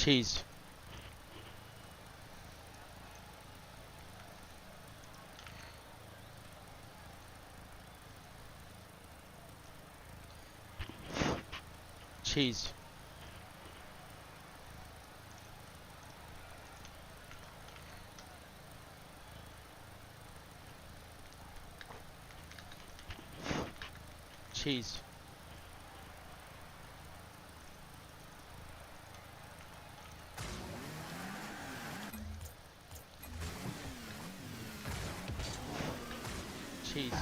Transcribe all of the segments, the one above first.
Cheese. Cheese. Cheese. Cheese.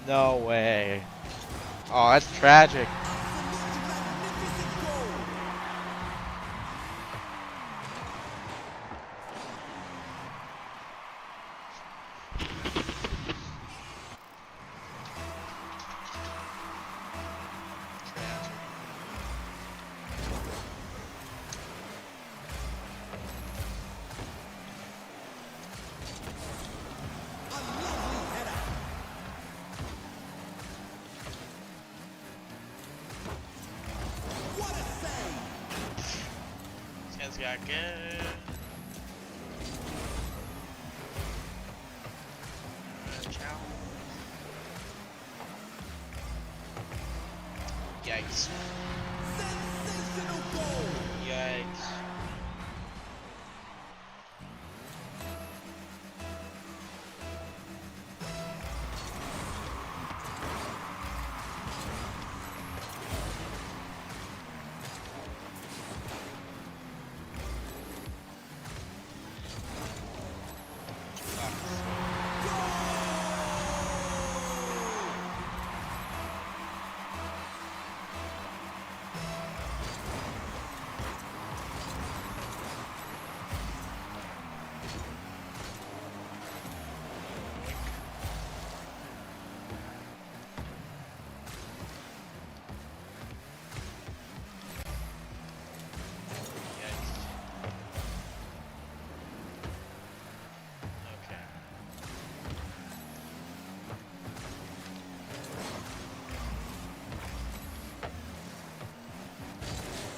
No way. Oh, that's tragic. This guy's got good. Chow. Yikes. Yikes.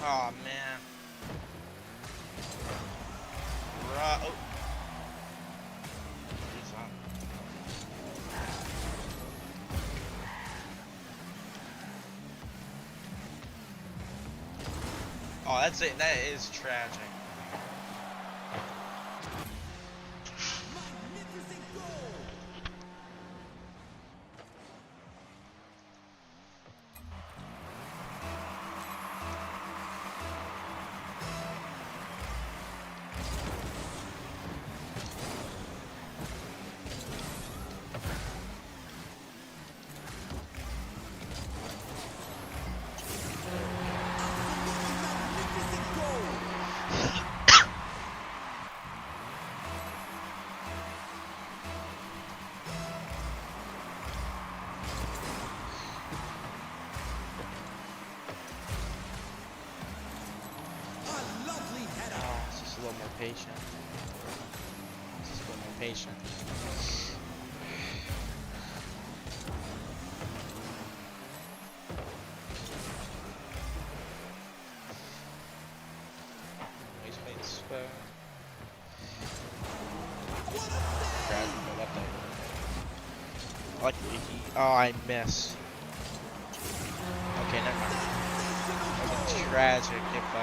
Oh man. Oh. He's on. Oh, that's it. That is tragic. Oh, it's just a little more patient. Just a little more patient. He's playing slow. Tragic, but what the? Luckily he. Oh, I missed. Okay, never mind. That would have been tragic if I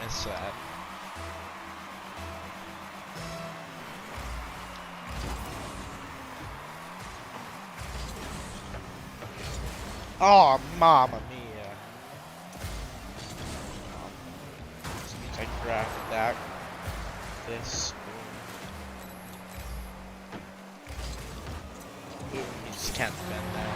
missed that. Oh, mamma mia. This means I grabbed that. This. Boom. He just can't defend that.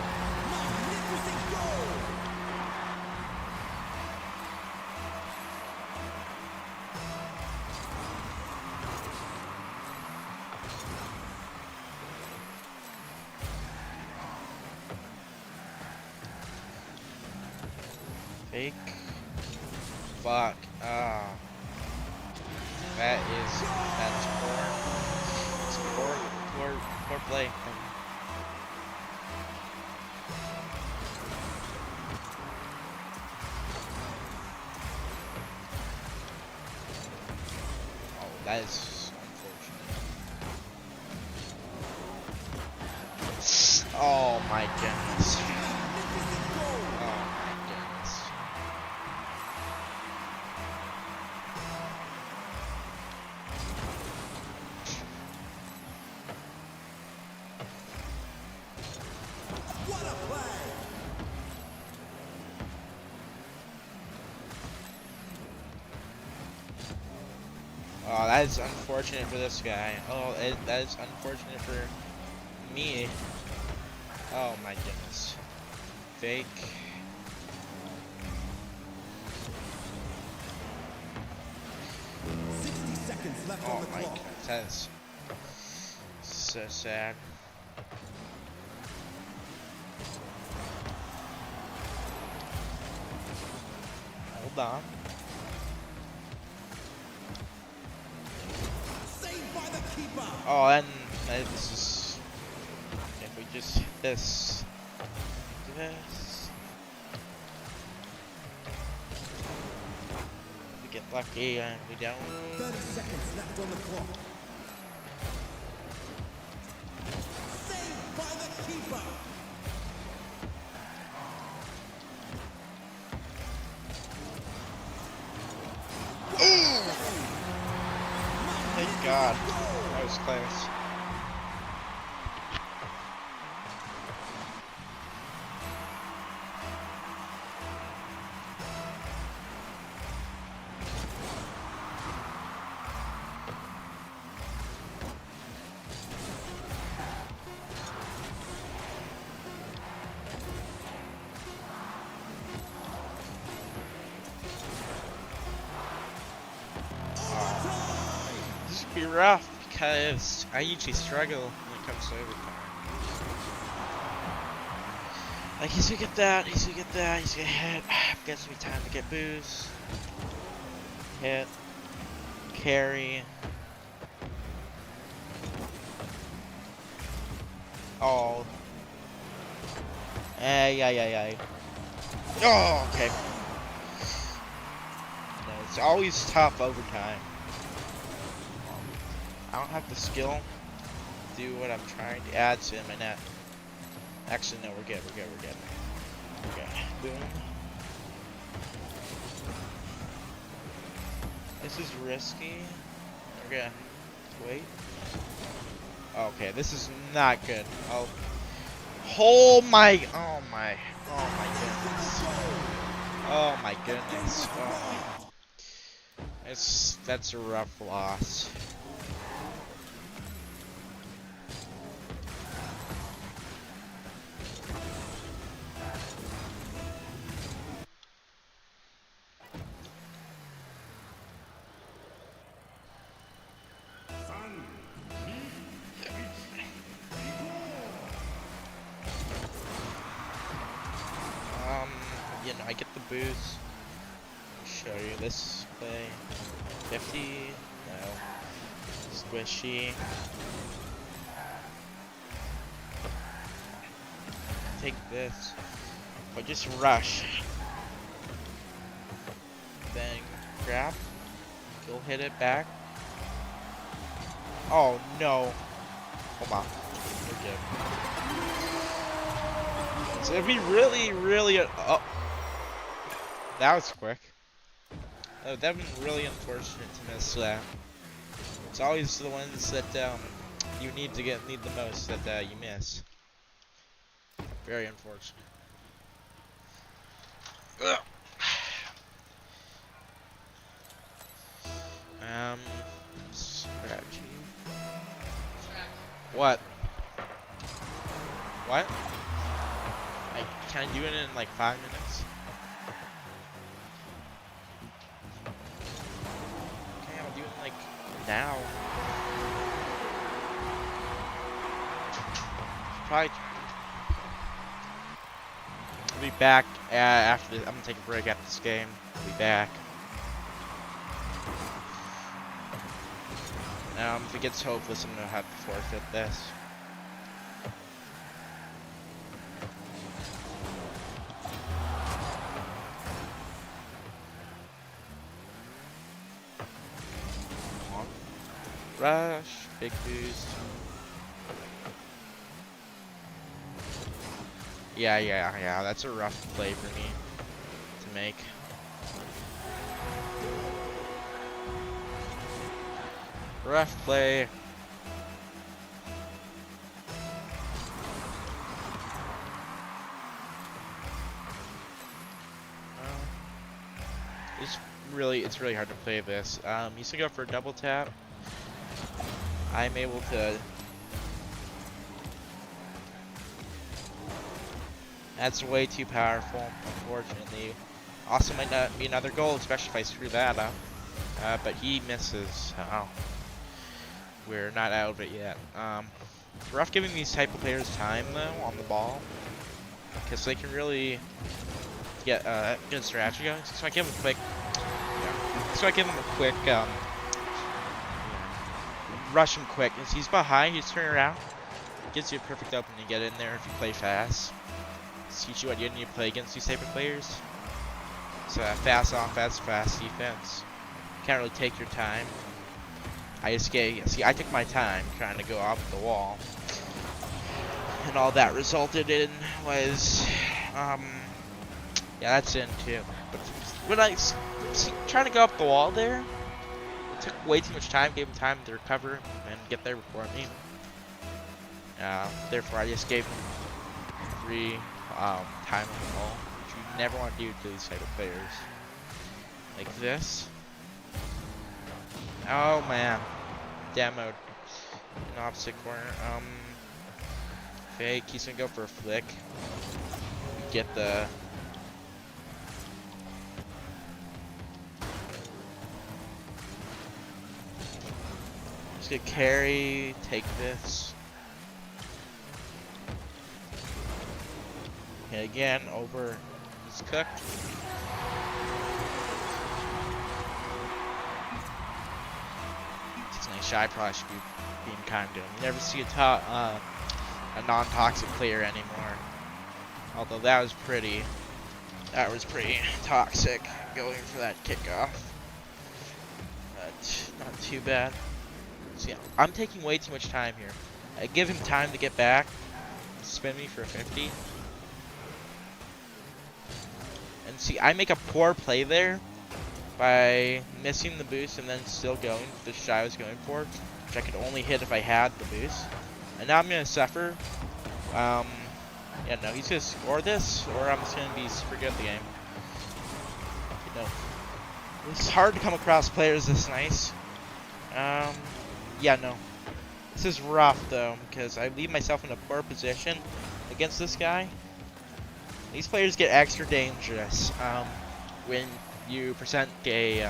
Fake. Fuck. Ah. That's poor. It's poor play. Oh, that is unfortunate. Oh my goodness. Oh my goodness. Oh, that is unfortunate for this guy. Oh, that is unfortunate for me. Oh my goodness. Fake. Oh my god, that's so sad. Hold on. Oh, and this is. If we just hit this. We get lucky and we don't. 30 seconds left on the clock. Saved by the keeper. Thank God. That was close. This would be rough because I usually struggle when it comes to overtime. Like he's gonna get that, he's gonna get that, he's gonna hit. Gives me time to get boost. Hit. Carry. Oh. Yeah. Oh, okay. It's always tough overtime. I don't have the skill to do what I'm trying to add to my net. Actually, no, we're good. Okay, boom. This is risky. We're gonna wait. Okay, this is not good. Oh my goodness. Oh my goodness. Oh. That's a rough loss. You know, I get the boost. Show you this play. 50. No. Squishy. Take this. But just rush. Then grab. Go hit it back. Oh no. Hold on. We're good. So it'd be really. Oh. That was quick. That would be really unfortunate to miss that. It's always the ones that you need the most that you miss. Very unfortunate. Ugh. Strategy. What? What? Can I do it in like 5 minutes? Okay, I'll do it like now. Probably. I'll be back after this. I'm gonna take a break after this game. I'll be back. If it gets hopeless, I'm gonna have to forfeit this. Rush, big boost. Yeah, that's a rough play for me to make. Rough play. It's really hard to play this. Used to go for a double tap. I'm able to. That's way too powerful, unfortunately. Also might not be another goal, especially if I screw that up. But he misses. Oh. We're not out of it yet. It's rough giving these type of players time though on the ball, because they can really get good strategy going. So I give him a quick. Rush him quick. As he's behind, he's turning around. Gives you a perfect opening to get in there if you play fast. Teach you what you need to play against these type of players. It's fast offense, fast defense. Can't really take your time. I took my time trying to go off the wall. And all that resulted in was, yeah, that's in too. But when I trying to go up the wall there, it took way too much time, gave him time to recover and get there before me. Therefore, I just gave him free time on the ball, which you never want to do to these type of players. Like this. Oh man, demoed in opposite corner. Fake. He's gonna go for a flick. Get the. He's gonna carry. Take this. And again, over. He's cooked. I probably should be being kind to him. You never see a non-toxic player anymore. Although that was pretty toxic going for that kickoff. not too bad. See, I'm taking way too much time here. I give him time to get back. Spin me for 50. And see, I make a poor play there by missing the boost and then still going the shot I was going for, which I could only hit if I had the boost. And now I'm gonna suffer. Yeah, no, he's gonna score this, or I'm just gonna be super good at the game. You know, it's hard to come across players this nice. Yeah, no. This is rough though, because I leave myself in a poor position against this guy. These players get extra dangerous when you present a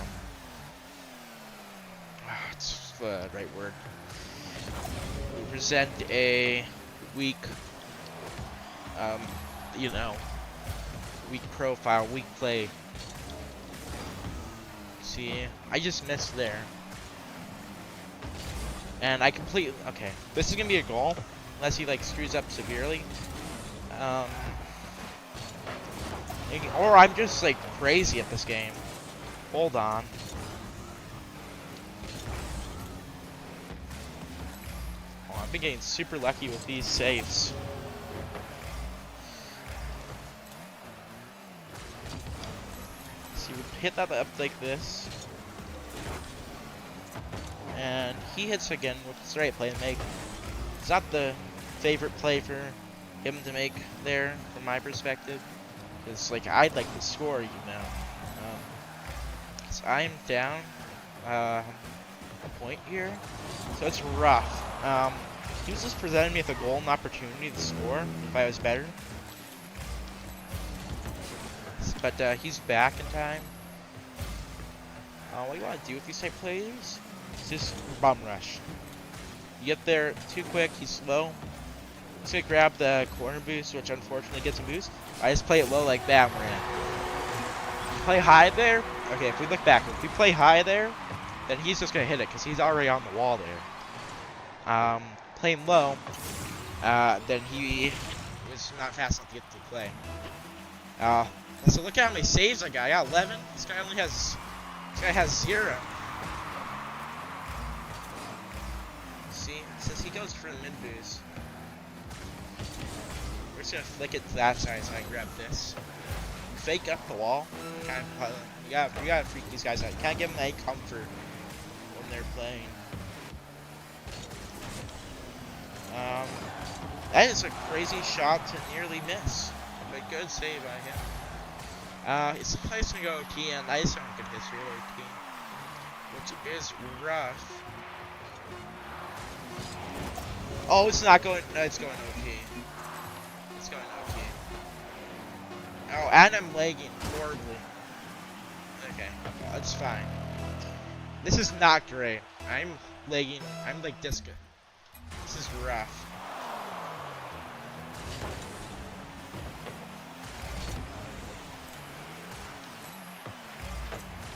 it's the right word. You present a weak, you know, weak profile, weak play. See, I just missed there. And I completely, okay, this is gonna be a goal, unless he like screws up severely. Or I'm just like crazy at this game. Hold on. Oh, I've been getting super lucky with these saves. See, we hit that up like this. And he hits again with the right play to make. It's not the favorite play for him to make there, from my perspective. Because, like, I'd like to score, you know. Because I'm down a point here. So it's rough. He was just presenting me with a golden opportunity to score if I was better. But he's back in time. What you want to do with these type players? Just bum rush. You get there too quick, he's slow. He's gonna grab the corner boost, which unfortunately gets a boost. I just play it low like that, we're in. You play high there? Okay, if we look back, if we play high there, then he's just gonna hit it, because he's already on the wall there. Playing low, then he was not fast enough to get to the play. So look at how many saves I got. I got 11. This guy has 0. See, since he goes for the mid boost, we're just gonna flick it to that side so I can grab this. Fake up the wall. You gotta freak these guys out. You can't give them any comfort when they're playing. That is a crazy shot to nearly miss, but good save by him. It's a place to go OT, and I just don't get his real OT, which is rough. Oh, it's not going. No, it's going OT. It's going OT. Oh, and I'm lagging horribly. Okay, well, it's fine. This is not great. I'm lagging. I'm like Disco. This is rough.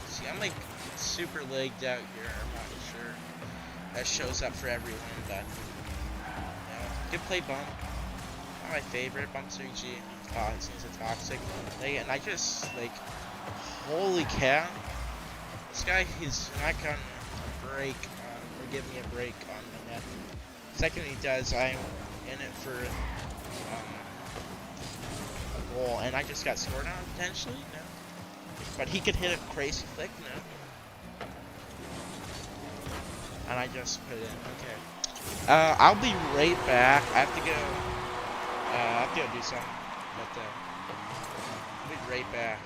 See, I'm like super lagged out here. I'm not sure that shows up for everyone, but you know, good play bump. Not my favorite. Bump's RG. Oh, it seems a toxic. Like, and I just like, holy cow! This guy, he's not gonna break or give me a break on the net. Second he does, I'm in it for a goal, and I just got scored on potentially. No, but he could hit a crazy flick. No, and I just put it in. Okay, I'll be right back. I have to go. I have to go do something, but I'll be right back.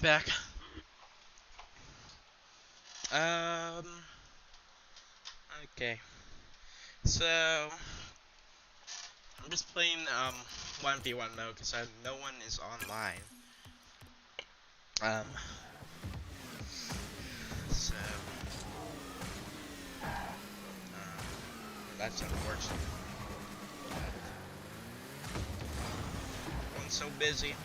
back. Um. Okay. So I'm just playing 1v1 mode because no one is online. Um. So that's unfortunate. Everyone's so busy.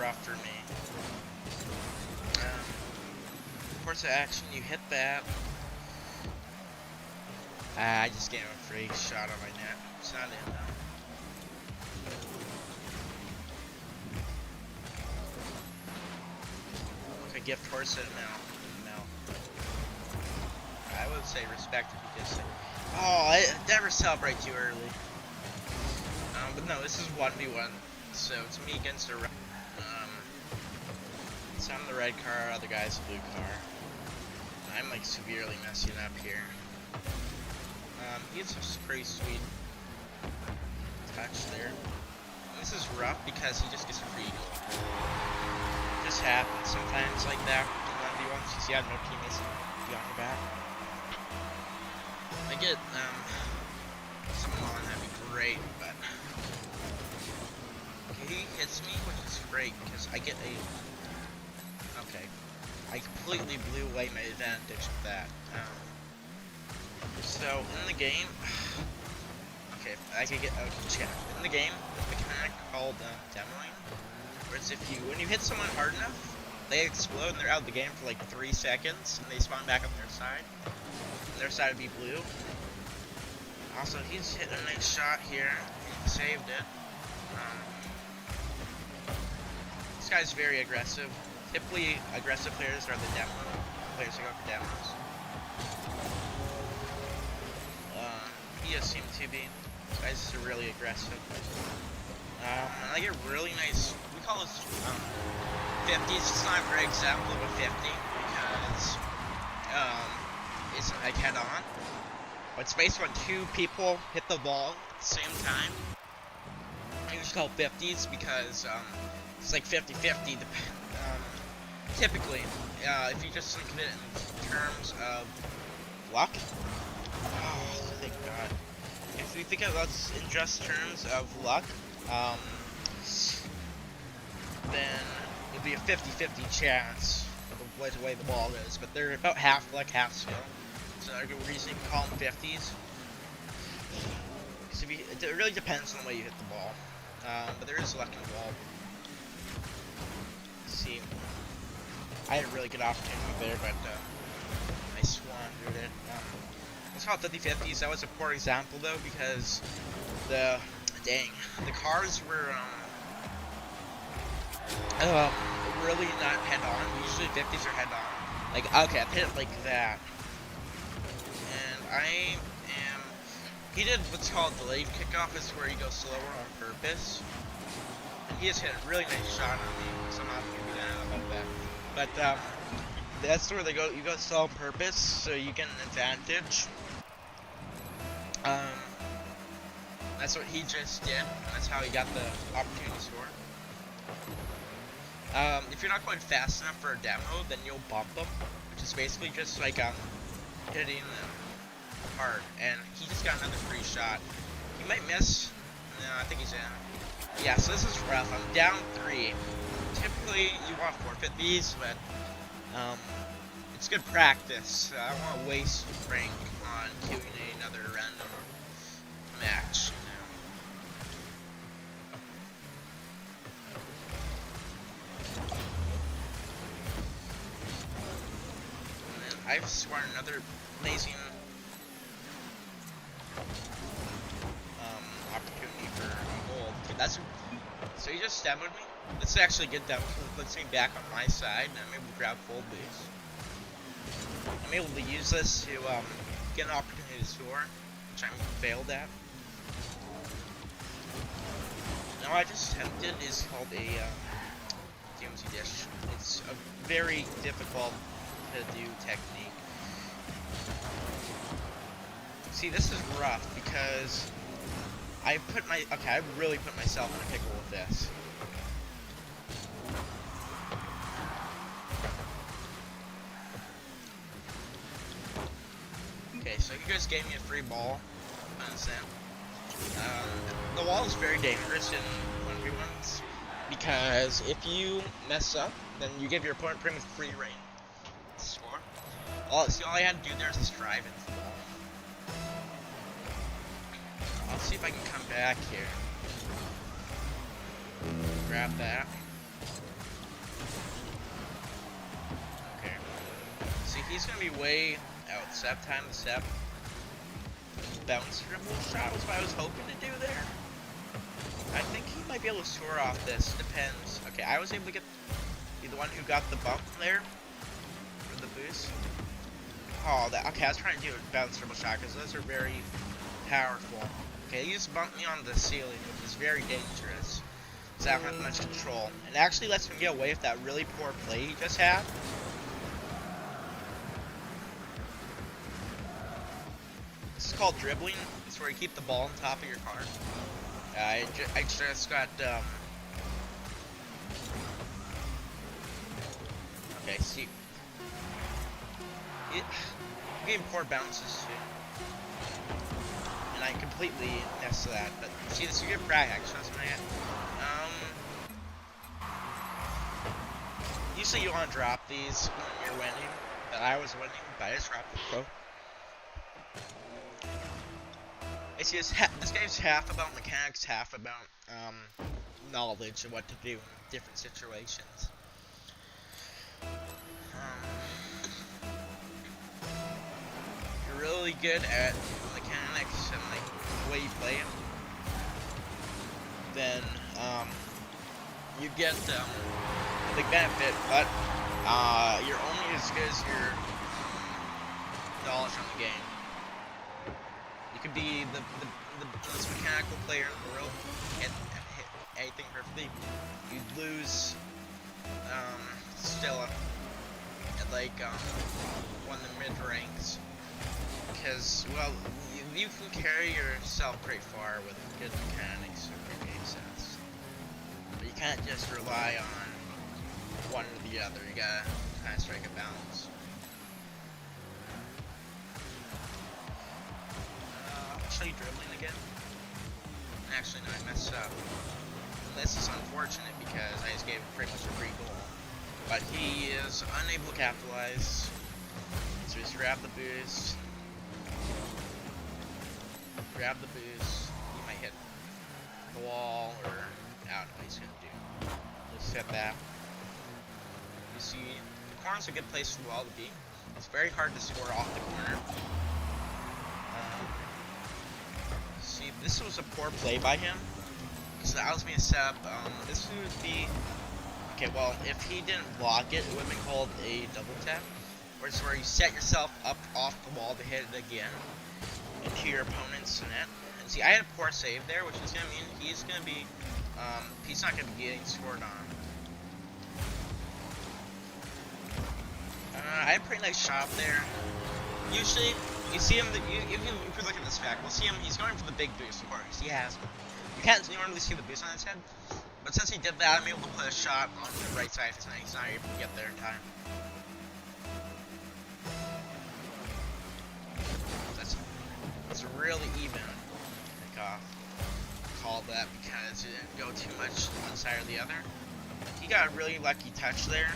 Rough for me. Of course, the action, you hit that. I just gave him a free shot on my net. It's not in though. Okay, gift horse it now. I would say respect if you just say, oh, I never celebrate too early. But no, this is 1v1, so it's me against a so I'm the red car, other guy's the blue car. I'm like severely messing up here. He has a pretty sweet touch there. This is rough because he just gets a free goal. This happens sometimes like that in 1v1s because you have no teammates to be on your back. I get someone on, that'd be great, but he hits me, which is great because I get a. Okay, I completely blew away my advantage with that. So in the game, okay, I could get check. In the game, there's a mechanic called demoing, whereas when you hit someone hard enough, they explode and they're out of the game for like 3 seconds, and they spawn back on their side. And their side would be blue. Also, he's hit a nice shot here. He saved it. This guy's very aggressive. Typically, aggressive players are the demo players that go for demos. He does seem to be. This guy's really aggressive. And I get really nice. We call this 50s. It's not a great example of a 50 because it's like head on. But it's based on 2 people hit the ball at the same time. I usually call 50s because it's like 50-50. Typically, if you just think of it in terms of luck, oh, thank God. If you think of it in just terms of luck, then it'd be a 50-50 chance of the way the ball goes. But they're about half luck, half skill. So there's a reason you can call them 50s. Because it really depends on the way you hit the ball. But there is luck involved. Let's see. I had a really good opportunity there, but I squandered it. Let's call it 50-50s. That was a poor example though, because the cars were really not head on. Usually 50s are head on. Like, okay, I hit it like that, and he did what's called delayed kickoff. Is where he goes slower on purpose, and he just hit a really nice shot on me. So I'm not gonna be that about that. But that's where they go. You go slow on purpose, so you get an advantage. That's what he just did. And that's how he got the opportunity to score. If you're not going fast enough for a demo, then you'll bump him, which is basically just like hitting them hard. And he just got another free shot. He might miss. No, I think he's in. Yeah, so this is rough. I'm down 3. Typically, you want to forfeit these, but it's good practice. I don't want to waste rank on queuing another random match. And then I've scored another amazing opportunity for a goal. That's so he just demoed me. This is actually a good demo. Puts me back on my side, and I'm able to grab full base. I'm I'm able to use this to get an opportunity to score, which I failed at. Now I just attempted is called a DMZ dish. It's a very difficult to do technique. See, this is rough because I really put myself in a pickle with this. Okay, so you guys gave me a free ball. I understand. The wall is very dangerous in 1v1s because if you mess up, then you give your opponent pretty much free reign to score. All I had to do there is just drive into the wall. I'll see if I can come back here. Grab that. Okay. See, he's gonna be way out. Step time to step. Bounce dribble shot was what I was hoping to do there. I think he might be able to score off this. Depends. Okay, I was able to be the one who got the bump there for the boost. Oh, okay, I was trying to do a bounce dribble shot because those are very powerful. Okay, he just bumped me on the ceiling, which is very dangerous. Because I don't have much control. And it actually lets him get away with that really poor play he just had. This is called dribbling. It's where you keep the ball on top of your car. I just got, okay, see. It gave poor bounces too. And I completely messed that. But see, this is a good practice. That's what I had. Usually you want to drop these when you're winning. But I was winning, but I just dropped the pro. I see this game's half about mechanics, half about knowledge of what to do in different situations. You're really good at mechanics and like the way you play them, then you get a big benefit, but you're only as good as your knowledge on the game. You could be the most mechanical player in the world and hit anything perfectly. You'd lose still at like one of the mid ranks because, well, you can carry yourself pretty far with good mechanics or good game sense, but you can't just rely on one or the other. You gotta kind of strike a balance. Show you dribbling again. Actually, no, I messed up. This is unfortunate because I just gave him pretty much a free goal. But he is unable to capitalize. So just grab the boost. Grab the boost. He might hit the wall or I don't know what he's gonna do. Let's hit that. You see, the corner's a good place for the wall to be. It's very hard to score off the corner. See, this was a poor play by him. Because that allows me to set up, this would be, okay, well, if he didn't block it, it would have been called a double tap. Where it's where you set yourself up off the wall to hit it again into your opponent's net. And see, I had a poor save there, which is going to mean he's going to be, he's not going to be getting scored on. I had a pretty nice shot there. Usually, you see him, if you look at this fact, we'll see him, he's going for the big boost, of course, he has one. You can't normally see the boost on his head, but since he did that, I'm able to put a shot on the right side of his net. He's not able to get there in time. That's really even kickoff. Called that because it didn't go too much one side or the other. He got a really lucky touch there.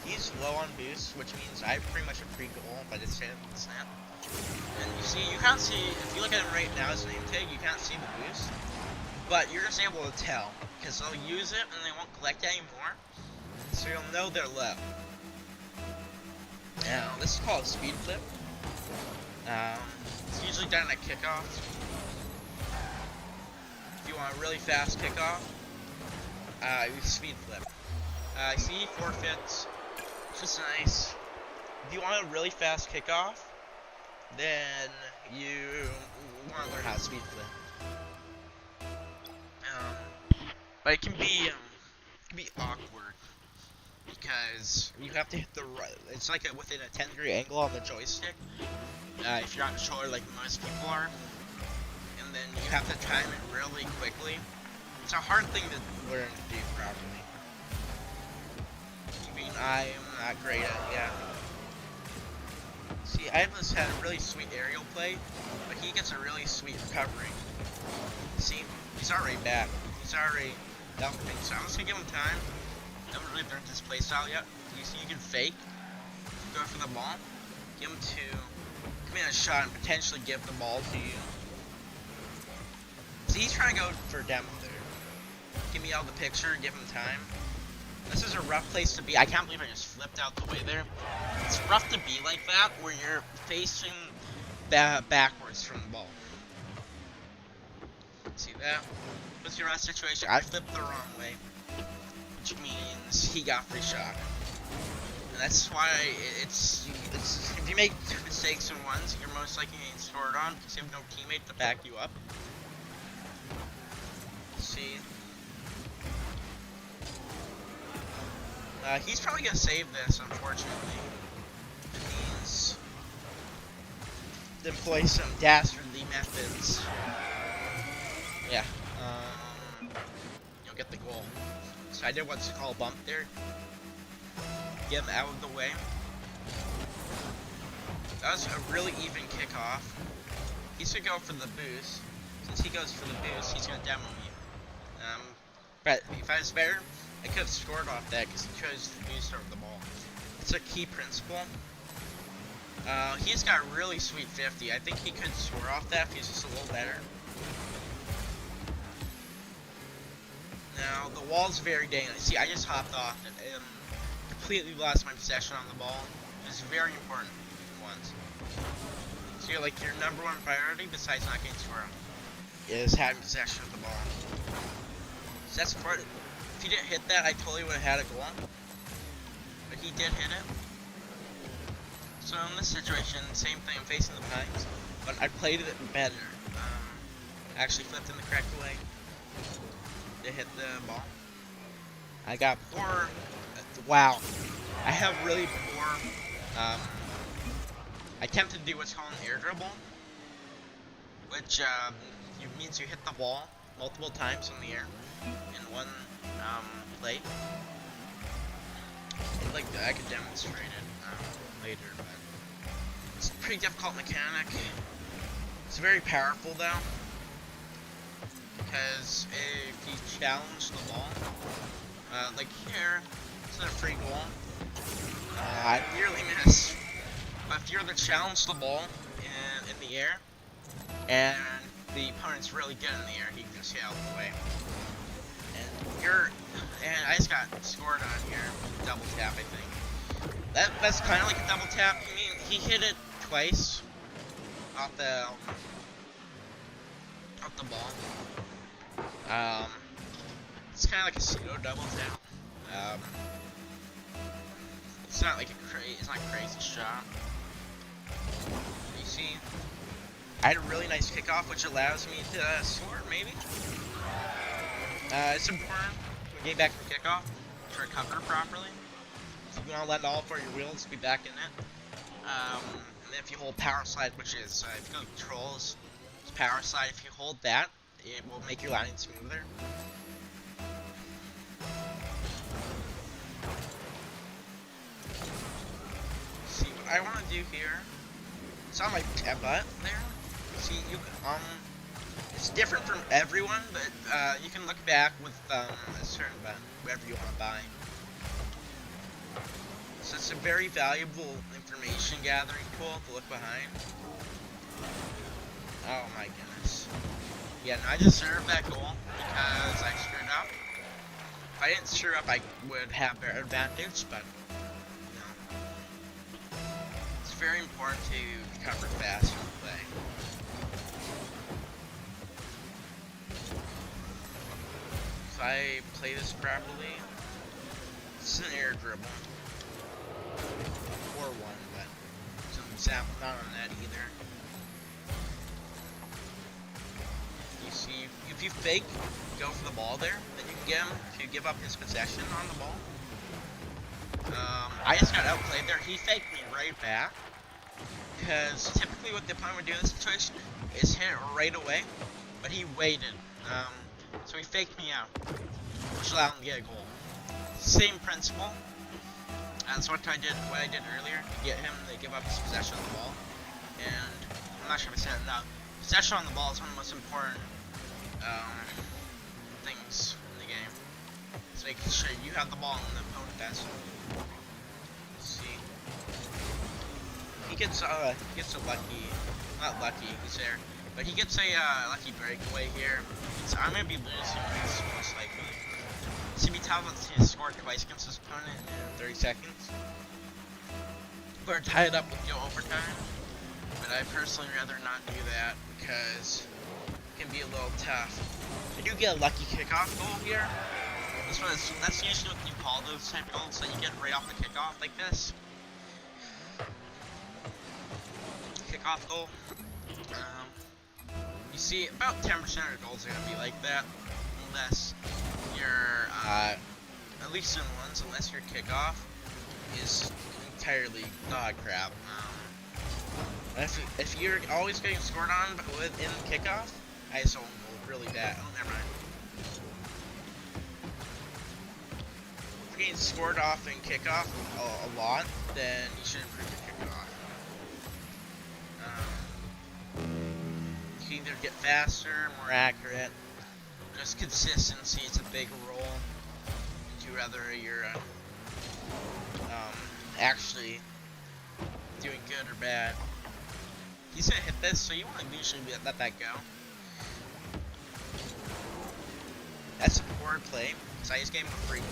He's low on boost, which means I have pretty much a free goal if I just hit him with the snap. And you see, you can't see, if you look at him right now as an name tag, you can't see the boost. But you're just able to tell, because they'll use it and they won't collect it anymore. So you'll know they're low. Now, this is called a speed flip. It's usually done at kickoff. If you want a really fast kickoff, you speed flip. See, he forfeits which is nice. If you want a really fast kickoff, then you want to learn how to speed flip. But it can be awkward because you have to hit the right. It's like within a 10-degree angle on the joystick. If you're on the shoulder like most people are, and then you have to time it really quickly. It's a hard thing to learn to do properly. I mean, I am not great at it yet. See, Ivan's had a really sweet aerial play, but he gets a really sweet recovery. See, he's already back. He's already dumping, so I'm just gonna give him time. I haven't really learned this playstyle yet. You see, you can fake, go for the ball, give him come in a shot and potentially give the ball to you. See, he's trying to go for a demo there. Give me out the picture, give him time. This is a rough place to be. I can't believe I just flipped out the way there. It's rough to be like that, where you're facing backwards from the ball. See that? What's your last situation? I flipped the wrong way, which means he got free shot. And that's why it's if you make mistakes in ones, you're most likely getting scored on because you have no teammate to back you up. See? He's probably gonna save this, unfortunately. It means to employ some dastardly methods. Yeah. You'll get the goal. So I did what's called a bump there. Get him out of the way. That was a really even kickoff. He should go for the boost. Since he goes for the boost, he's gonna demo me. But if I was better, I could have scored off that because he chose the boost over the ball. It's a key principle. He's got a really sweet 50. I think he could score off that if he's just a little better. Now, the wall's very dangerous. See, I just hopped off it and completely lost my possession on the ball. It's very important once. So you're like, your number one priority, besides not getting scored, is having possession of the ball. So that's part of it. If he didn't hit that, I totally would have had a goal. But he did hit it. So in this situation, same thing, I'm facing the pines. But I played it better. Actually flipped in the correct way to hit the ball. I got poor. Wow. I have really poor. I attempted to do what's called an air dribble, which means you hit the ball multiple times in the air in one play. I could demonstrate it later, but it's a pretty difficult mechanic. It's very powerful though, because if you challenge the ball, like here, it's a free goal. I nearly missed. But if you're to challenge the ball in the air, and the opponent's really good in the air, he can just get out of the way. And I just got scored on here. Double tap, I think. That's kind of like a double tap. I mean, he hit it twice off the ball. It's kind of like a pseudo double tap. It's not like it's not a crazy shot. You see, I had a really nice kickoff, which allows me to score, maybe. It's important when getting back from kickoff to recover properly. If you want to let all for your wheels, be back in it. And then if you hold power slide, which is if you go controls, it's power slide. If you hold that, it will make your landing smoother. See what I want to do here. It's on my butt there. See, you it's different from everyone, but you can look back with a certain button, whatever you want to buy. So it's a very valuable information gathering tool to look behind. Oh my goodness. Yeah, no, I deserve that goal because I screwed up. If I didn't screw up, I would have better advantage, but you know. It's very important to recover fast in the play. If I play this properly, it's an air dribble. a poor one, but not on that either. You see, if you fake, go for the ball there, then you can get him to give up his possession on the ball. I just got outplayed there. He faked me right back. Because typically what the opponent would do in this situation is hit it right away. But he waited. So he faked me out, which allowed him to get a goal. Same principle. That's what I did earlier to get him to give up his possession on the ball. And I'm not sure if I said it enough. Possession on the ball is one of the most important things in the game. It's making sure you have the ball and the opponent does. Let's see. He gets a lucky, not lucky, he's there, but he gets a lucky breakaway here. So I'm gonna be losing this most likely. CB Talbot's scored twice against his opponent in 30 seconds. We're tied up with no overtime, but I personally rather not do that because it can be a little tough. I do get a lucky kickoff goal here. That's usually what you call those type goals that you get right off the kickoff like this. Kickoff goal. You see, about 10% of your goals are gonna be like that, unless your at least in ones, unless your kickoff is entirely dog crap. If you're always getting scored on within kickoff, I just don't really bad. Oh, never mind. If you're getting scored off in kickoff a lot, then you should improve your kickoff. You can either get faster, more accurate, just consistency is a big role. Would you rather you're actually doing good or bad? He's gonna hit this, so you want to usually let that go. That's a poor play, because I just gave him a free ball.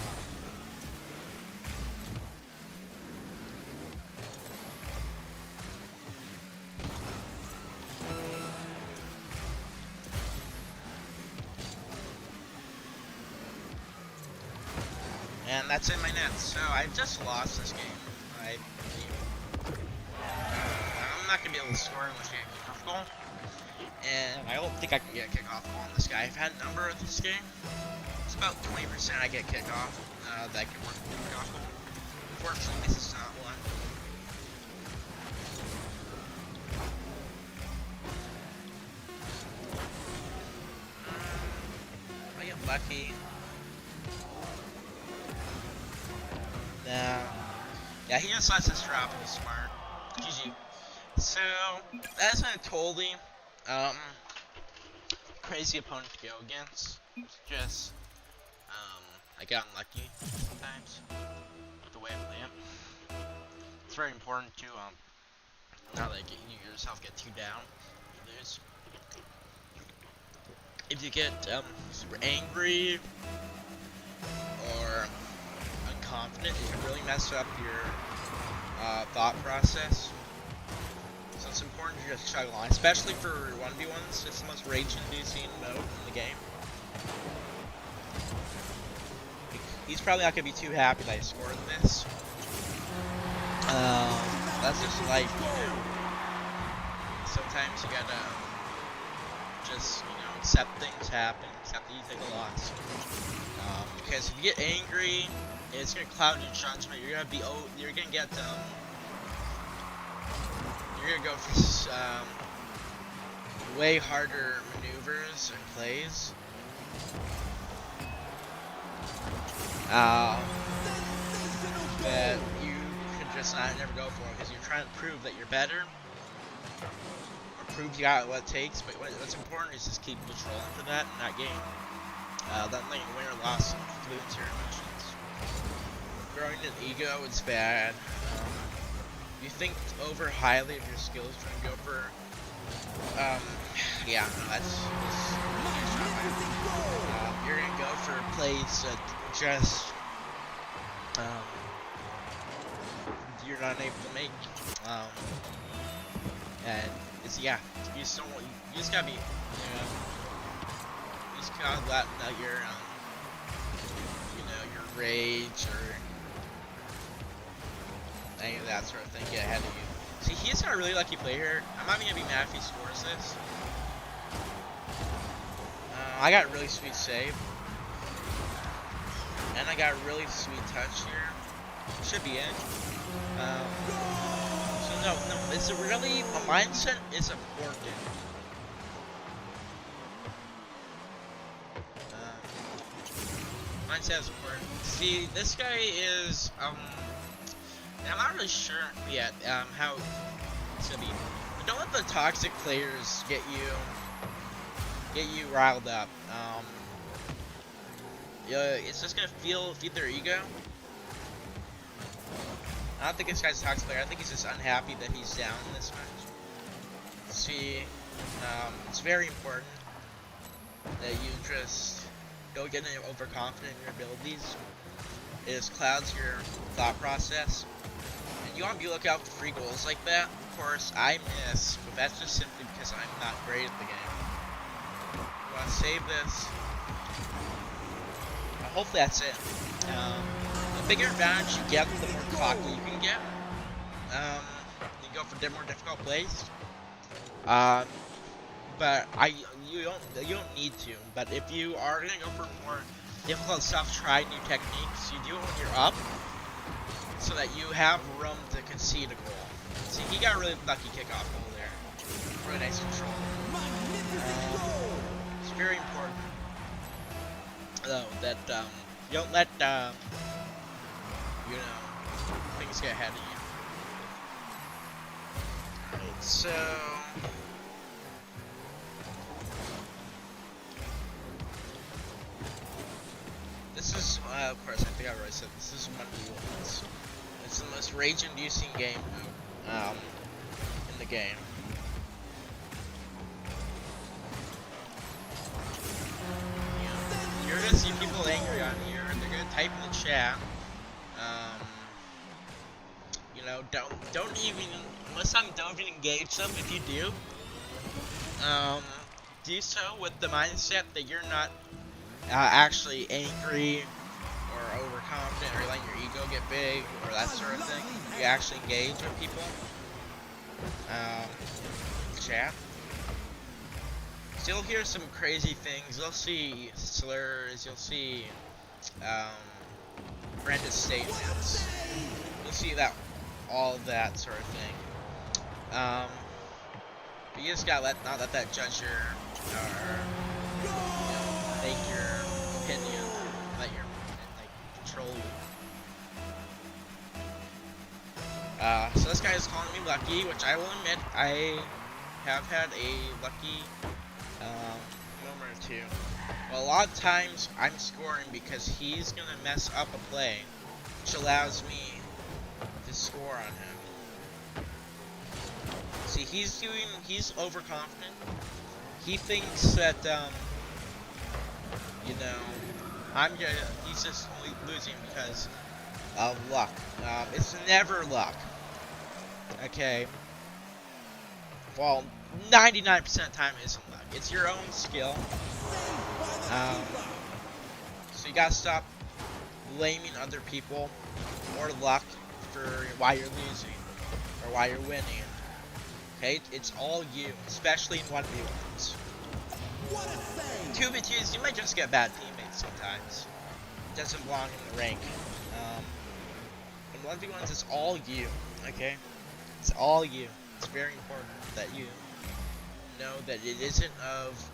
And that's in my net, so I just lost this game. I'm not gonna be able to score unless I get a kickoff goal. And I don't think I can get a kickoff goal on this guy. I've had a number of this game. It's about 20% I get kickoff that I can work with a kickoff goal. Unfortunately, this is not one. I get lucky. Yeah, he just lets us drop. He's smart. GG. So that's a totally crazy opponent to go against. It's just I got unlucky sometimes with the way I play it. It's very important to not let you yourself get too down. You lose. If you get super angry or confident, it can really mess up your thought process. So it's important to just chug along, especially for 1v1s. It's the most rage-inducing mode in the game. He's probably not gonna be too happy that I scored this. That's just life, you know. Sometimes you gotta just, you know, accept things happen, accept that you take a loss. Because if you get angry, it's gonna cloud your judgment. You're gonna be you're gonna get you're gonna go for way harder maneuvers and plays. That you could just never go for because you're trying to prove that you're better or prove you got what it takes. But what's important is just keep controlling for that and not getting not letting win or loss influence your emotions. Growing an ego is bad. You think over highly of your skills, trying to go for yeah, that's you're gonna go for plays that just you're not able to make. And it's you just don't want, you just gotta be, you just gotta let out your your rage or any of that sort of thing get ahead of you. See, he's got a really lucky play here. I'm not even gonna be mad if he scores this. I got a really sweet save. And I got a really sweet touch here. Should be in. So no, it's a really, a mindset is important. Mindset is important. See, this guy is, I'm not really sure yet, how it's gonna be. But don't let the toxic players get you riled up. Yeah, it's just gonna feed their ego. I don't think this guy's a toxic player. I think he's just unhappy that he's down in this match. See, it's very important that you just don't get overconfident in your abilities. It just clouds your thought process. And you want to be looking out for free goals like that. Of course, I miss, but that's just simply because I'm not great at the game. You want to save this. Hopefully that's it. The bigger advantage you get, the more cocky you can get. You go for more difficult plays. But you don't need to. But if you are gonna go for more difficult stuff, try new techniques. You do it when you're up, so that you have room to concede a goal. See, he got a really lucky kickoff goal there. Really nice control. It's very important, though, that you don't let you know, things get ahead of you. Alright, so this is, of course, I think I already said this is one of the ones. It's the most rage-inducing game in the game. You're gonna see people angry on here, and they're gonna type in the chat. You know, don't even, most of the time don't even engage them. If you do so with the mindset that you're not actually angry or overconfident or letting your ego get big or that sort of thing. You actually engage with people. Chat. So you'll hear some crazy things. You'll see slurs. You'll see horrendous statements. You'll see that, all of that sort of thing. But you just gotta not let that judge your or make your opinion, let your control you. So this guy is calling me lucky, which I will admit I have had a lucky moment or two. Well, a lot of times I'm scoring because he's gonna mess up a play, which allows me to score on him. See, he's overconfident. He thinks that, you know, he's just losing because of luck. It's never luck. Okay? Well, 99% of the time it isn't luck. It's your own skill. So you gotta stop blaming other people or luck for why you're losing or why you're winning. Okay? It's all you, especially in 1v1s. 2v2s, you might just get bad teammates sometimes. It doesn't belong in the rank. In 1v1s, it's all you, okay? It's all you. It's very important that you know that it isn't of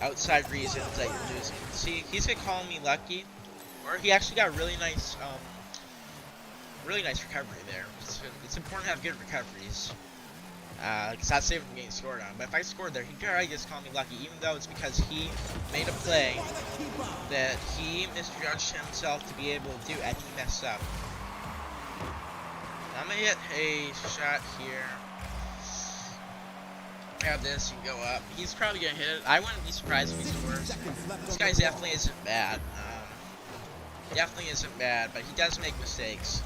outside reasons that you're losing. See, he's gonna call me lucky, or he actually got a really nice recovery there. It's important to have good recoveries. Because that's saving from getting scored on. But if I scored there, he could already just call me lucky, even though it's because he made a play that he misjudged himself to be able to do, and he messed up. Now I'm gonna hit a shot here. Have this and go up. He's probably gonna hit it. I wouldn't be surprised if he scores. This guy definitely isn't bad. Definitely isn't bad, but he does make mistakes.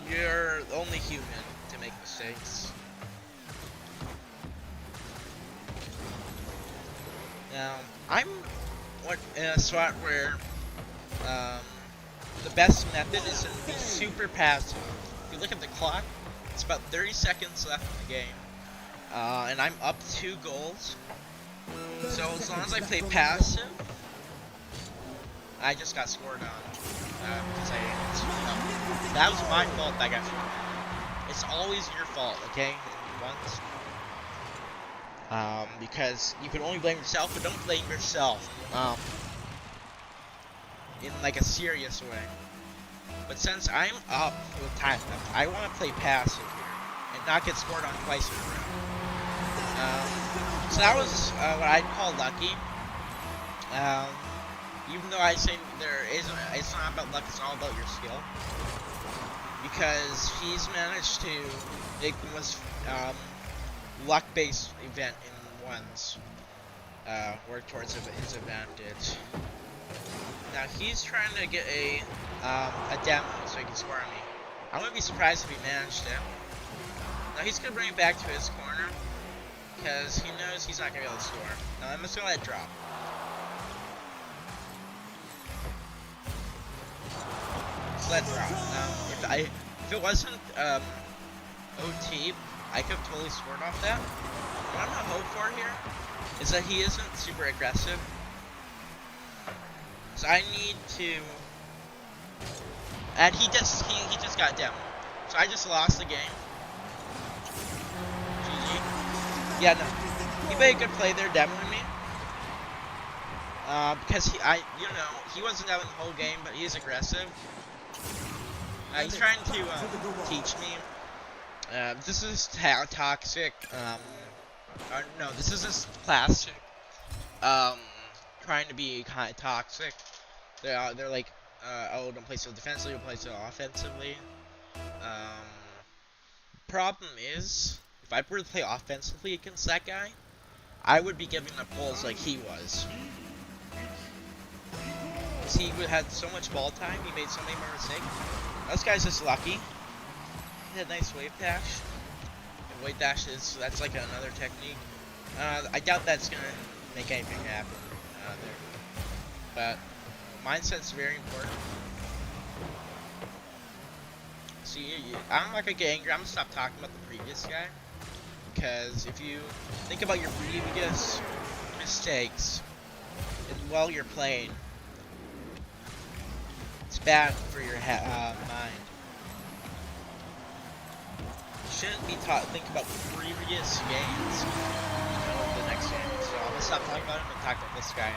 You're only human to make mistakes. Now, I'm in a spot where the the best method is to be super passive. If you look at the clock, it's about 30 seconds left in the game. And I'm up 2 goals. So as long as I play passive, I just got scored on. Because that was my fault that I got scored on. It's always your fault, okay? Once. Because you can only blame yourself, but don't blame yourself. In like a serious way. But since I'm up with time left, I want to play passive here and not get scored on twice in a row. So that was what I'd call lucky. Even though I say it's not about luck, it's all about your skill. Because he's managed to make the most luck-based event in ones work towards his advantage. Now he's trying to get a demo so he can score on me. I wouldn't be surprised if he managed it. Now he's gonna bring it back to his corner because he knows he's not gonna be able to score. Now I'm just gonna let it drop. Just let it drop. If it wasn't OT, I could have totally scored off that. What I'm gonna hope for here is that he isn't super aggressive. So I need to, and he just got down. So I just lost the game. GG. Yeah, no, he made a good play there, demoing me. Because he wasn't down the whole game, but he is aggressive. He's trying to teach me. This is toxic. No, this is just classic. Trying to be kind of toxic. They're like, oh, don't play so defensively, don't play so offensively. Problem is, if I were to play offensively against that guy, I would be giving up goals like he was. He had so much ball time, he made so many more mistakes. This guy's just lucky. He had a nice wave dash. And wave dash that's like another technique. I doubt that's gonna make anything happen there. But mindset's very important. See, I'm not gonna get angry. I'm gonna stop talking about the previous guy. Because if you think about your previous mistakes while you're playing, it's bad for your mind. You shouldn't be think about previous games, the next game. So I'm gonna stop talking about him and talk about this guy.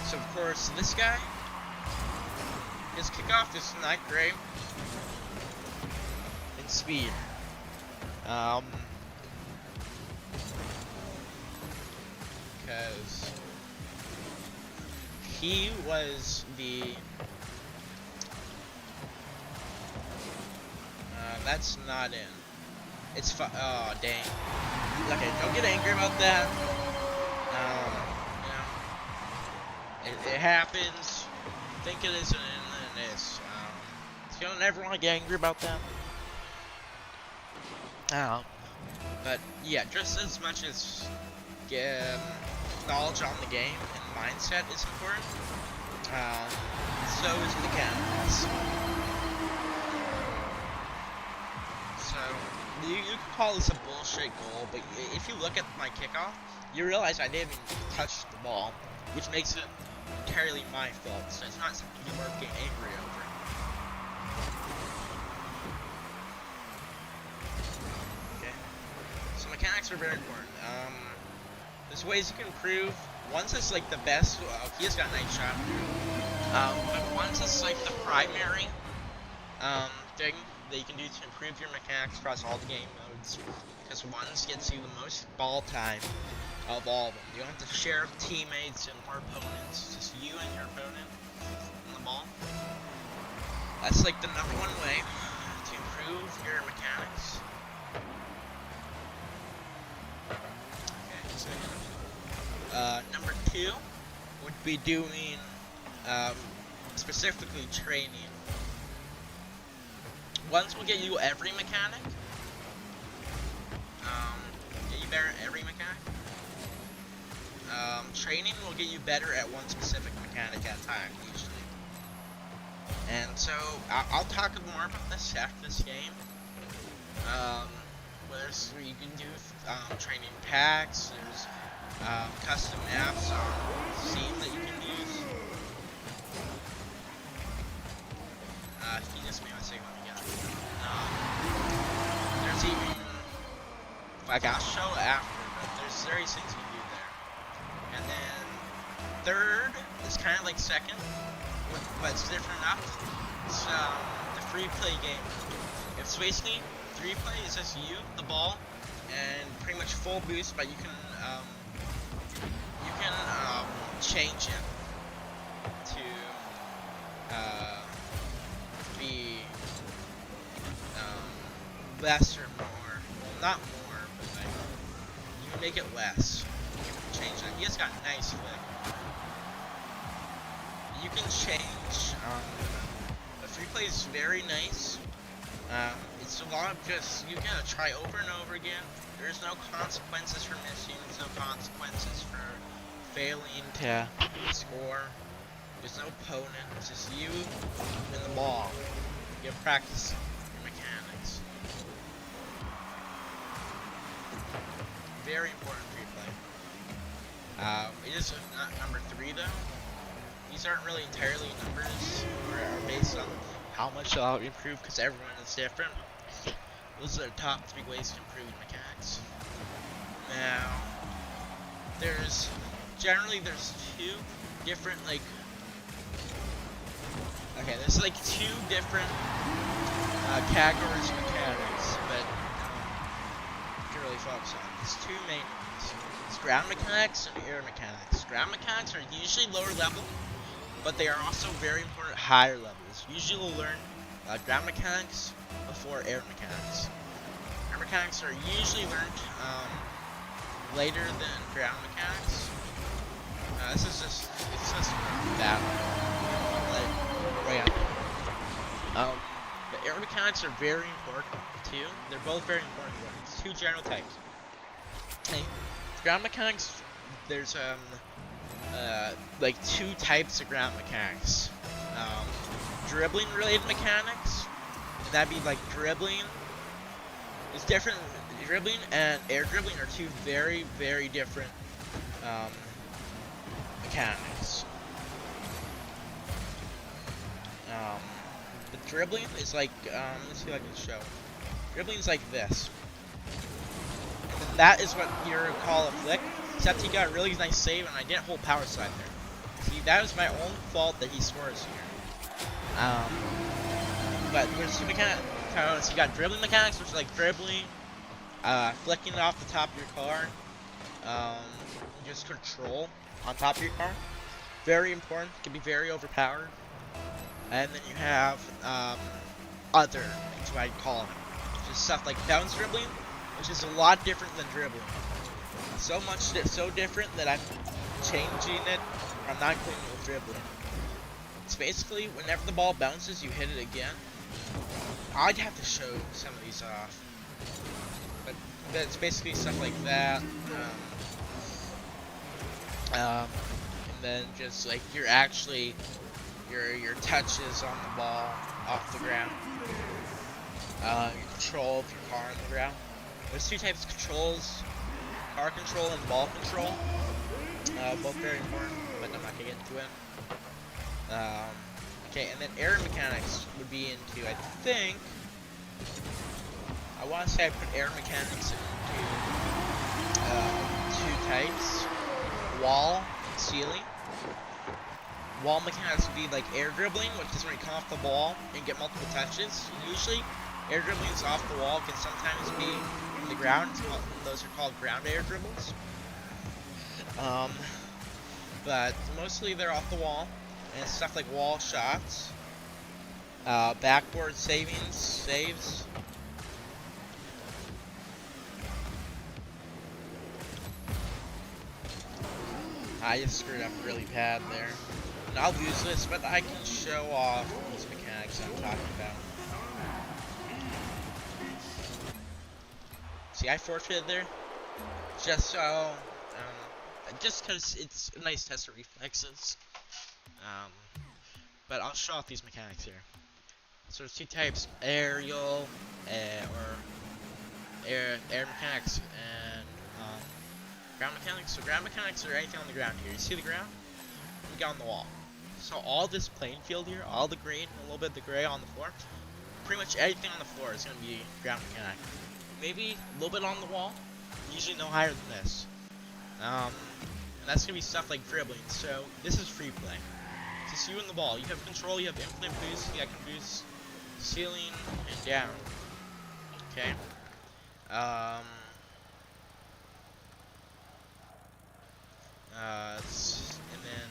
So of course, this guy, his kickoff is not great in speed. Because he was the that's not in. It's oh dang. Okay, don't get angry about that. It happens. Think it isn't, and it is. So you don't ever want to get angry about that. But yeah, just as much as knowledge on the game and mindset is important, so is mechanics. So you can call this a bullshit goal, but if you look at my kickoff, you realize I didn't even touch the ball, which makes it entirely my fault. So it's not something you are getting angry over. Okay. So mechanics are very important. There's ways you can improve. Once it's like the best. He has got a nice shot. But once it's like the primary thing that you can do to improve your mechanics across all the game modes, because ones gets you the most ball time of all of them. You don't have to share teammates and more opponents. It's just you and your opponent on the ball. That's like the #1 way to improve your mechanics. Okay, so number 2 would be doing specifically training. Ones will get you every mechanic. Get you better at every mechanic. Training will get you better at one specific mechanic at a time each And so I'll talk more about this after this game. There's you can do training packs. There's custom maps on Steam that you can use. He just made a signal again. There's even like I'll show after, but there's various things you can do there. And then third is kind of like second, but it's different enough. It's the free play game. It's basically free play is just you, the ball, and pretty much full boost, but you can change it to be less or more. Well, not more, but like you can make it less. You can change it. He has got a nice flick. You can change. The free play is very nice. It's a lot of just, you gotta try over and over again. There's no consequences for missing, there's no consequences for failing to score. There's no opponent, it's just you and the ball. You get practice your mechanics. Very important free play. It is not number 3 though. These aren't really entirely numbers, or are based on how much they'll improve, because everyone is different. Those are the top 3 ways to improve mechanics. Now, there's 2 different, like, okay, there's like 2 different categories of mechanics, but you can really focus on. There's 2 main ones. It's ground mechanics and air mechanics. Ground mechanics are usually lower level, but they are also very important at higher levels. Usually you'll learn ground mechanics before air mechanics. Air mechanics are usually learned later than ground mechanics. It's just that, like, right on. The air mechanics are very important too. They're both very important. It's 2 general types. Okay, ground mechanics, there's like 2 types of ground mechanics. Dribbling related mechanics, and that'd be like dribbling. It's different. Dribbling and air dribbling are 2 very, very different mechanics. The dribbling is like, let's see if I can show. Dribbling is like this. And that is what you call a flick, except he got a really nice save and I didn't hold power slide there. See, that was my own fault that he scores here. But there's 2 mechanics. You got dribbling mechanics, which is like dribbling, flicking it off the top of your car, just control on top of your car. Very important, can be very overpowered. And then you have other, that's what I'd call it. Just stuff like bounce dribbling, which is a lot different than dribbling. So different that I'm changing it. I'm not going with dribbling. It's basically whenever the ball bounces, you hit it again. I'd have to show some of these off, but it's basically stuff like that. And then just like your touches on the ball off the ground. Your control of your car on the ground. There's 2 types of controls: car control and ball control. Both very important, but I'm not gonna get into it. Okay, and then air mechanics would be into, I think, I want to say I put air mechanics into 2 types: wall and ceiling. Wall mechanics would be like air dribbling, which is when you come off the ball and get multiple touches. Usually, air dribbling is off the wall, can sometimes be from the ground. Those are called ground air dribbles. But mostly they're off the wall. And stuff like wall shots, backboard saves. I just screwed up really bad there. And I'll use this, but I can show off these mechanics I'm talking about. See, I forfeited there, just so, just because it's a nice test of reflexes. But I'll show off these mechanics here. So there's two types: aerial, or air mechanics, and ground mechanics. So ground mechanics are anything on the ground here. You see the ground? You got on the wall. So all this playing field here, all the green, a little bit of the gray on the floor, pretty much everything on the floor is going to be ground mechanic. Maybe a little bit on the wall, usually no higher than this. And that's going to be stuff like dribbling. So this is free play. Just you and the ball. You have control, you have infinite boost, you can boost ceiling and down. Okay. And then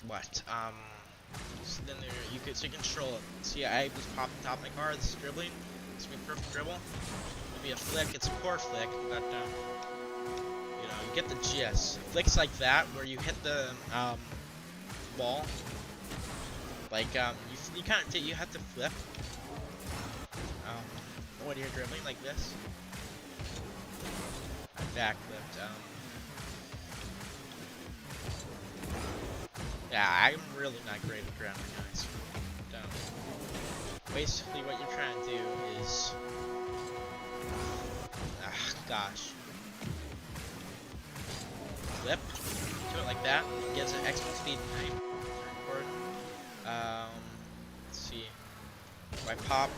what? So then there you can control it. See, I just popped the top of my car. This is dribbling. It's gonna be perfect dribble. It'll be a flick. It's a poor flick, but you know, you get the gist. Flicks like that, where you hit the ball. Like you kind of you have to flip. When you're dribbling like this. I backflipped. Yeah, I'm really not great at ground mechanics. Basically, what you're trying to do is, gosh, flip, do it like that. It gives it extra speed and height. Let's see. If I pop,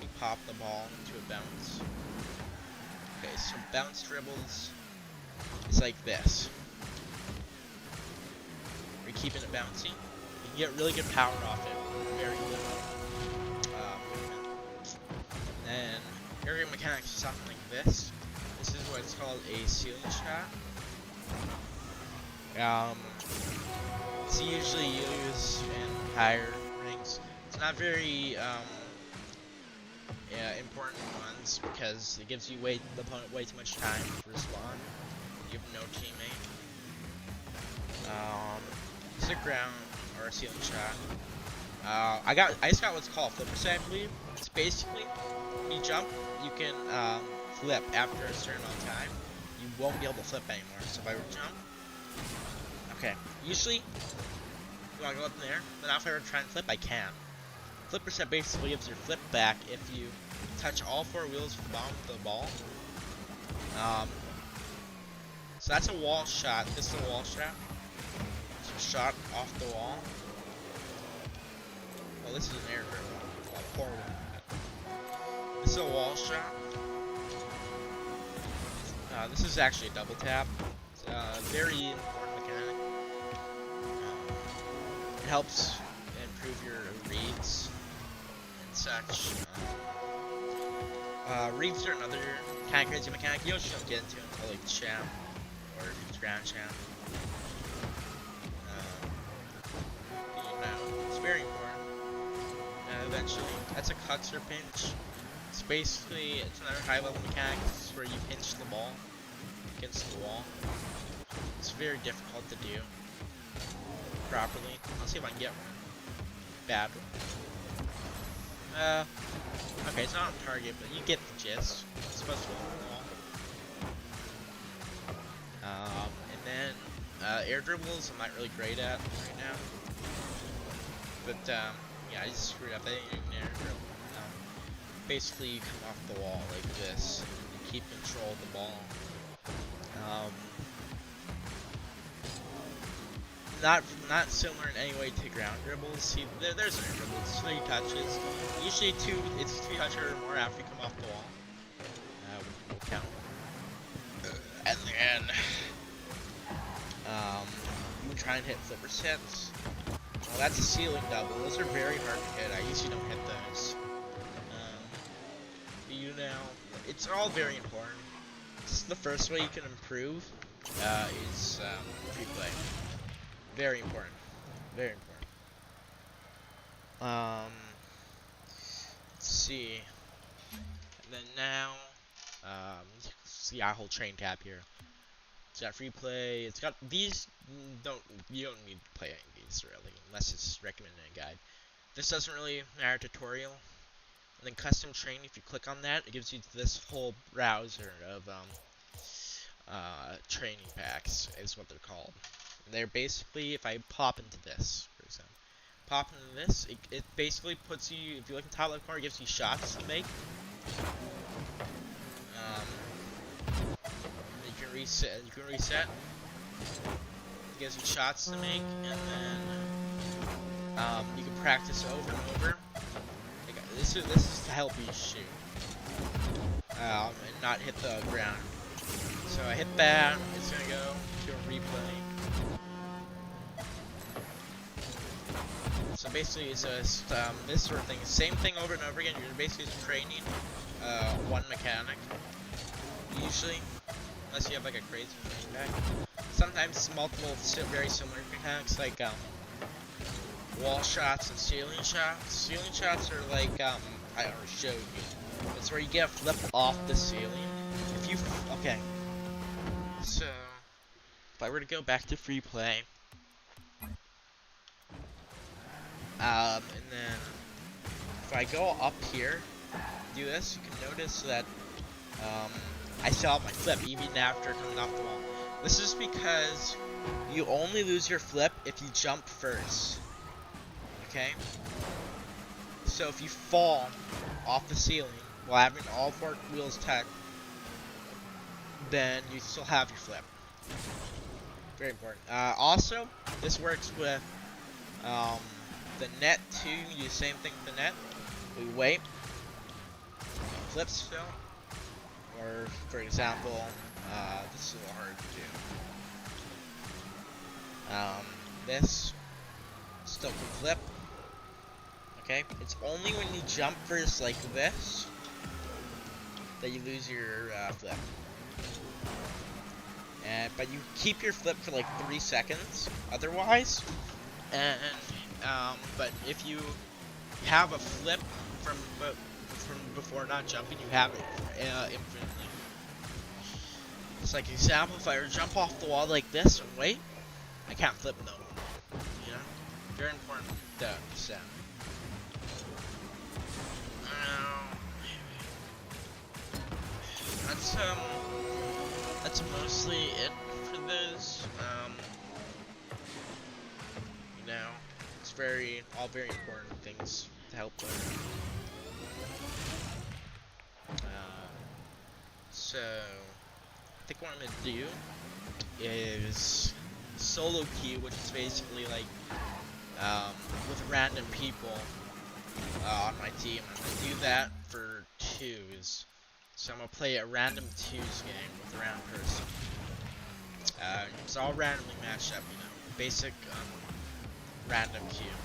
we pop the ball into a bounce. Okay, so bounce dribbles is like this. You're keeping it bouncy. You can get really good power off it. Very little movement. Then area mechanics is something like this. This is what's called a ceiling shot. It's usually used in higher ranks. It's not very important ones because it gives you the opponent way too much time to respond. You have no teammate. It's a ground or a ceiling shot. I just got what's called flipper set, I believe. It's basically when you jump, you can flip after a certain amount of time. You won't be able to flip anymore. So if I were to jump, okay. Usually, you want to go up in there, but now if I were to try and flip, I can. Flipper set basically gives your flip back if you touch all four wheels from the bottom of the ball. So that's a wall shot. This is a wall shot. Shot off the wall. Oh, this is an air dribble. A poor one. This is a wall shot. This is actually a double tap. It's a very important mechanic. It helps improve your reads and such. Reads are another kind of crazy mechanic. You don't get into until like champ or ground champ. It's very important. Eventually, that's a cuts or pinch. It's basically, it's another high level mechanic. It's where you pinch the ball against the wall. It's very difficult to do properly. Let's see if I can get one. Bad one. Okay, it's not on target, but you get the gist. It's supposed to go on the wall. And then air dribbles, I'm not really great at right now. But yeah, I just screwed up. I didn't even air dribble. Basically, you come off the wall like this. You keep control of the ball. Not similar in any way to ground dribbles. See, there's air dribbles. 3 touches. Usually it's 2 touches or more after you come off the wall. We'll count. And then you can try and hit flipper sets. Well, that's a ceiling double. Those are very hard to hit. I usually don't hit those. You know, it's all very important. This is the first way you can improve is free play. Very important. Very important. Let's see. And then now, see our whole train tab here. It's got free play. It's got these. You don't need to play any of these really, unless it's recommended in a guide. This doesn't really matter. Tutorial. And then custom train. If you click on that, it gives you this whole browser of training packs, is what they're called. And they're basically, if I pop into this, for example. pop into this, it basically puts you, if you look at the top left corner, it gives you shots to make. You can reset. It gives you shots to make, and then you can practice over and over. This is to help you shoot and not hit the ground. So I hit that. It's gonna go to a replay. So basically, it's just this sort of thing. Same thing over and over again. You're basically just training one mechanic, usually, unless you have like a crazy flashback. Sometimes multiple very similar mechanics, like wall shots and ceiling shots. Ceiling shots are like I already showed you. It's where you get a flip off the ceiling. If you okay. So if I were to go back to free play. And then if I go up here, do this, you can notice that I still have my flip even after coming off the wall. This is because you only lose your flip if you jump first. Okay? So if you fall off the ceiling while having all 4 wheels tech, then you still have your flip. Very important. Also, this works with the net too. You do the same thing with the net. We wait, flip still, or for example, this is a little hard to do. This still can flip. Okay, it's only when you jump first like this that you lose your flip. But you keep your flip for like 3 seconds otherwise, and but if you have a flip from before not jumping, you have it infinitely. It's like example, if I were to jump off the wall like this and wait, I can't flip no more. You know, very important to understand. That's mostly it for this. You know, it's all very important things to help learn. So I think what I'm gonna do is solo queue, which is basically like with random people on my team. I'm gonna do that for 2s. So I'm gonna play a random 2s game with a random person. It's all randomly matched up, you know. Basic random queue.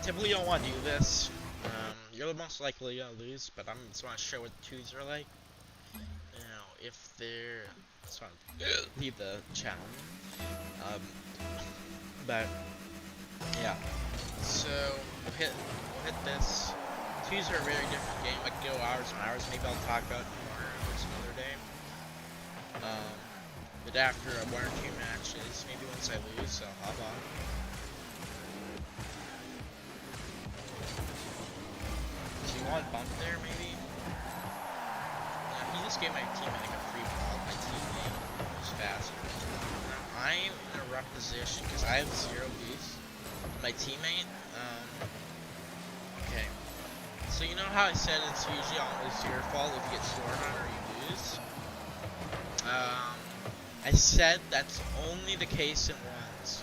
Typically you don't want to do this. You're most likely gonna lose, but I just want to show what 2s are like. Now, if they're, just want to leave the channel. But yeah. So we'll hit this. 2s are a very different game. I could go hours and hours. Maybe I'll talk about it more some other day. But after 1 or 2 matches, maybe once I lose, I'll hop on. Do you want bump there, maybe? He just gave my teammate like a free ball. My teammate was faster. Now, I'm in a rough position because I have 0 boost. My teammate, okay. So you know how I said it's usually always your fault if you get scored on or you lose? I said that's only the case in 1s.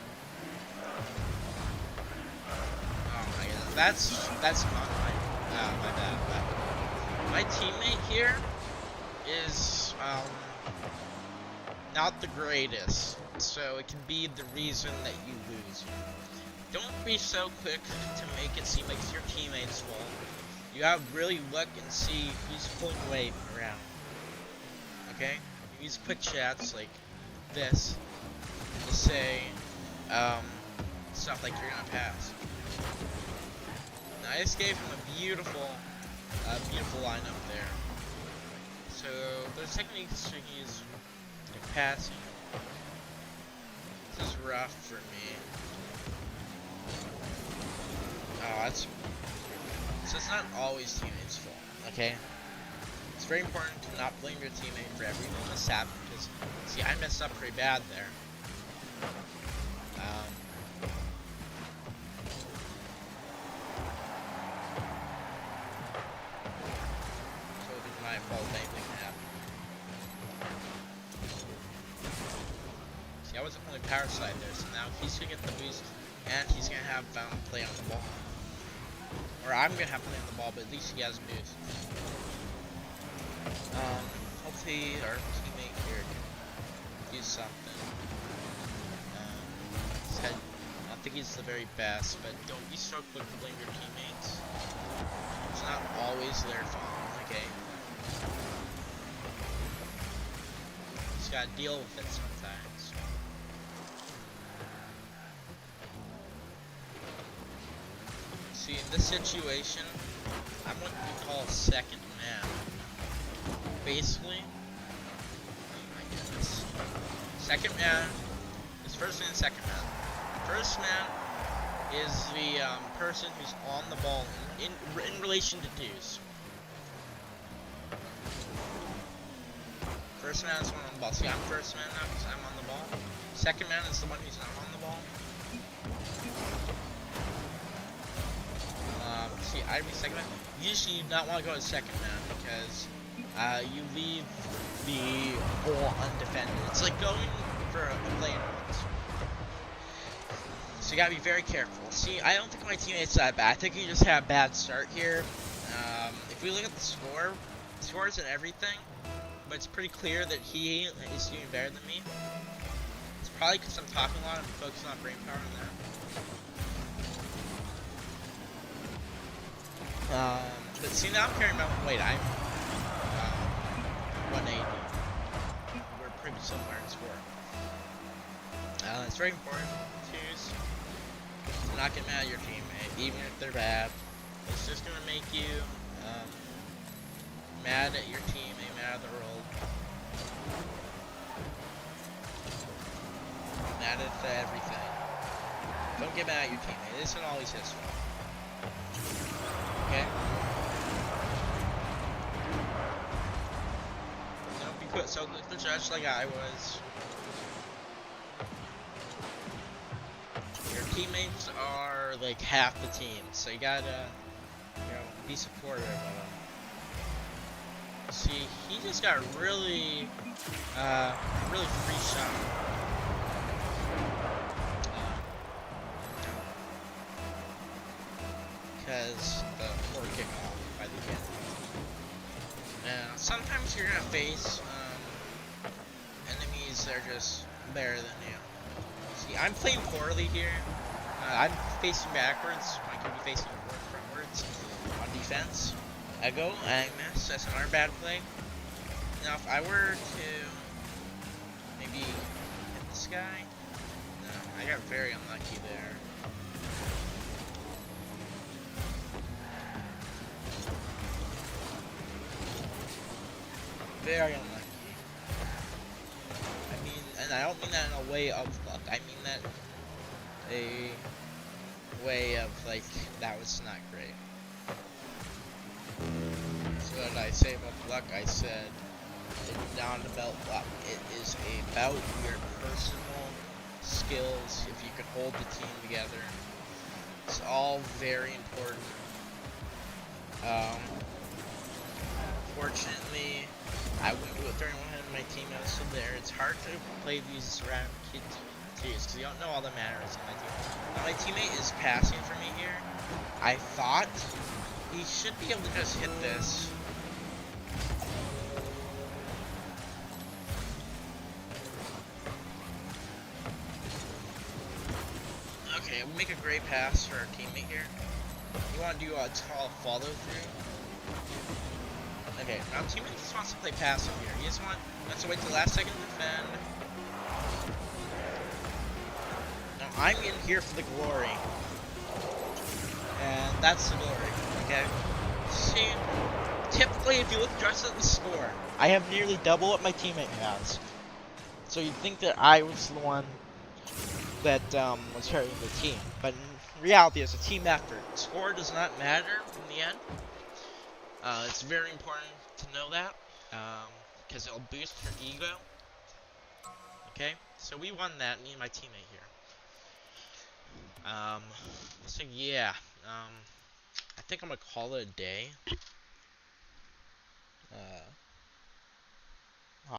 Oh my god, that's not my bad. But my teammate here is not the greatest, so it can be the reason that you lose. Don't be so quick to make it seem like it's your teammate's fault. You gotta really look and see who's pulling away around. Okay? Use quick chats like this to say stuff like you're gonna pass. Now I just gave him a beautiful lineup there. So there's techniques to use in passing. This is rough for me. Oh, that's so it's not always teammates' fault, okay? It's very important to not blame your teammate for every mishap, because, see, I messed up pretty bad there. fault if anything can happen. See, I wasn't playing power slide there, so now he's gonna get the boost, and he's gonna have play on the ball. Or I'm gonna have play on the ball, but at least he has boost. Hopefully our teammate here can do something. I don't think he's the very best, but don't be so quick to blame your teammates. It's not always their fault, okay? You just gotta deal with it sometimes. See, in this situation, I'm what we call a second man. Basically, oh my goodness. Second man is first man and second man. First man is the person who's on the ball in relation to Deuce. First man is the one on the ball. See, I'm first man now because I'm on the ball. Second man is the one who's not on the ball. See, I'd be second man. Usually you do not want to go to second man because you leave the ball undefended. It's like going for a play in runs. So you gotta be very careful. See, I don't think my teammate's that bad. I think he just had a bad start here. If we look at the score, scores and everything, but it's pretty clear that he is doing better than me. It's probably because I'm talking a lot and focusing on brain power on that. But see, now I'm carrying my weight. I'm 180. We're pretty similar in score. It's very important to not get mad at your teammate, even if they're bad. It's just gonna make you mad at your teammate, mad at the world, mad at everything. Don't get mad at your teammate. This isn't always his fault. Okay? Don't be put so quick to judge like I was. Your teammates are like half the team, so you gotta, be supportive of them. See, he just got really free shot. Because the poor kickoff by the end. Now, sometimes you're gonna face enemies that are just better than you. See, I'm playing poorly here. I'm facing backwards. I could be facing frontwards on defense. I go, I miss. That's another bad play. Now, if I were to maybe hit this guy, no, I got very unlucky there. Very unlucky. I mean, and I don't mean that in a way of luck. I mean that a way of like, that was not great. So what did I say about luck? I said it's not about luck. It is about your personal skills. If you can hold the team together, it's all very important. Fortunately, I wouldn't do it during one of my teammates still there. It's hard to play these random kids because you don't know all the manners of my team. Now my teammate is passing for me here. I thought he should be able to just hit this. Okay, we make a great pass for our teammate here. You want to do a tall follow through. Okay, now teammate just wants to play passive here. He just wants to wait till the last second to defend. Now I'm in here for the glory. And that's the glory, okay? See, typically if you look just at the score, I have nearly double what my teammate has. So you'd think that I was the one that was hurting the team. But in reality, it's a team effort. Score does not matter in the end. It's very important to know that, because it'll boost your ego. Okay, so we won that, me and my teammate here. So yeah, I think I'm gonna call it a day.